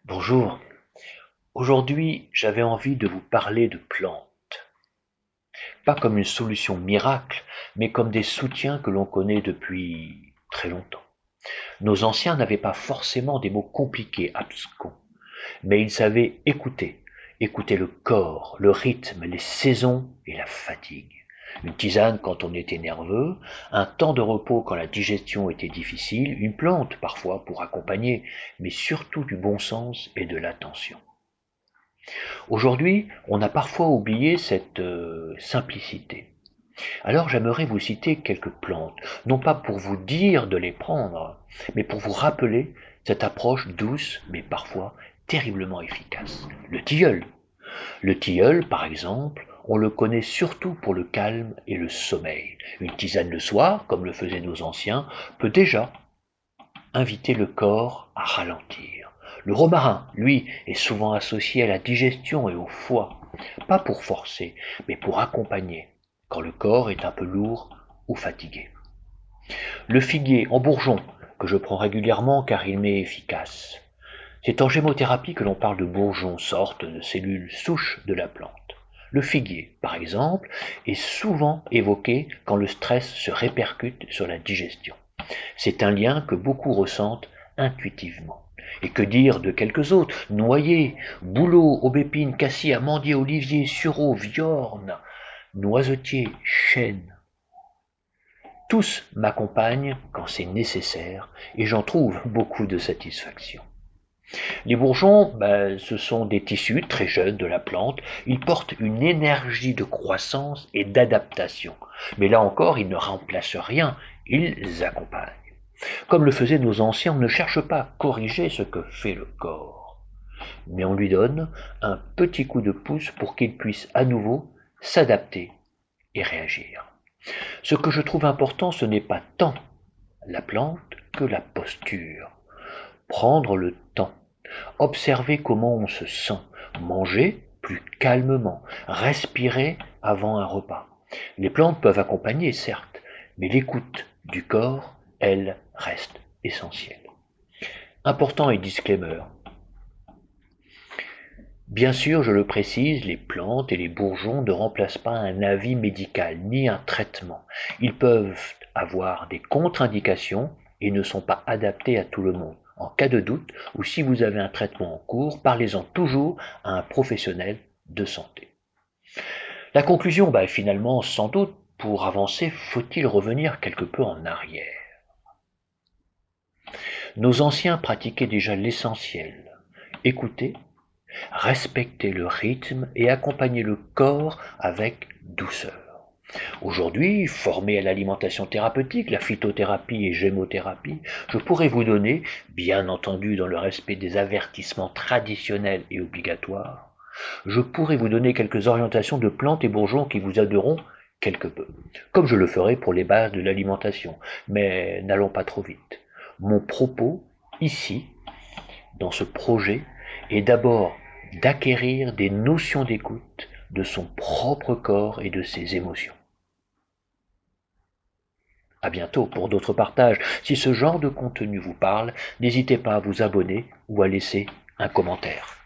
Bonjour, aujourd'hui j'avais envie de vous parler de plantes, pas comme une solution miracle, mais comme des soutiens que l'on connaît depuis très longtemps. Nos anciens n'avaient pas forcément des mots compliqués, abscons, mais ils savaient écouter le corps, le rythme, les saisons et la fatigue. Une tisane quand on était nerveux, un temps de repos quand la digestion était difficile, une plante parfois pour accompagner, mais surtout du bon sens et de l'attention. Aujourd'hui, on a parfois oublié cette simplicité. Alors j'aimerais vous citer quelques plantes, non pas pour vous dire de les prendre, mais pour vous rappeler cette approche douce, mais parfois terriblement efficace. Le tilleul. Le tilleul, par exemple, on le connaît surtout pour le calme et le sommeil. Une tisane le soir, comme le faisaient nos anciens, peut déjà inviter le corps à ralentir. Le romarin, lui, est souvent associé à la digestion et au foie, pas pour forcer, mais pour accompagner, quand le corps est un peu lourd ou fatigué. Le figuier en bourgeon, que je prends régulièrement car il m'est efficace. C'est en gémothérapie que l'on parle de bourgeons, sorte de cellules souches de la plante. Le figuier, par exemple, est souvent évoqué quand le stress se répercute sur la digestion. C'est un lien que beaucoup ressentent intuitivement. Et que dire de quelques autres? Noyer, bouleau, aubépine, cassis, amandier, olivier, sureau, viorne, noisetier, chêne. Tous m'accompagnent quand c'est nécessaire et j'en trouve beaucoup de satisfaction. Les bourgeons, ce sont des tissus très jeunes de la plante. Ils portent une énergie de croissance et d'adaptation. Mais là encore, ils ne remplacent rien, ils accompagnent. Comme le faisaient nos anciens, on ne cherche pas à corriger ce que fait le corps, mais on lui donne un petit coup de pouce pour qu'il puisse à nouveau s'adapter et réagir. Ce que je trouve important, ce n'est pas tant la plante que la posture. Prendre le temps, observer comment on se sent, manger plus calmement, respirer avant un repas. Les plantes peuvent accompagner, certes, mais l'écoute du corps, elle, reste essentielle. Important et disclaimer. Bien sûr, je le précise, les plantes et les bourgeons ne remplacent pas un avis médical ni un traitement. Ils peuvent avoir des contre-indications et ne sont pas adaptés à tout le monde. En cas de doute, ou si vous avez un traitement en cours, parlez-en toujours à un professionnel de santé. La conclusion, finalement, sans doute, pour avancer, faut-il revenir quelque peu en arrière. Nos anciens pratiquaient déjà l'essentiel. Écouter, respecter le rythme et accompagner le corps avec douceur. Aujourd'hui, formé à l'alimentation thérapeutique, la phytothérapie et gémothérapie, je pourrais vous donner, bien entendu dans le respect des avertissements traditionnels et obligatoires, je pourrais vous donner quelques orientations de plantes et bourgeons qui vous aideront quelque peu, comme je le ferai pour les bases de l'alimentation, mais n'allons pas trop vite. Mon propos, ici, dans ce projet, est d'abord d'acquérir des notions d'écoute de son propre corps et de ses émotions. À bientôt pour d'autres partages. Si ce genre de contenu vous parle, n'hésitez pas à vous abonner ou à laisser un commentaire.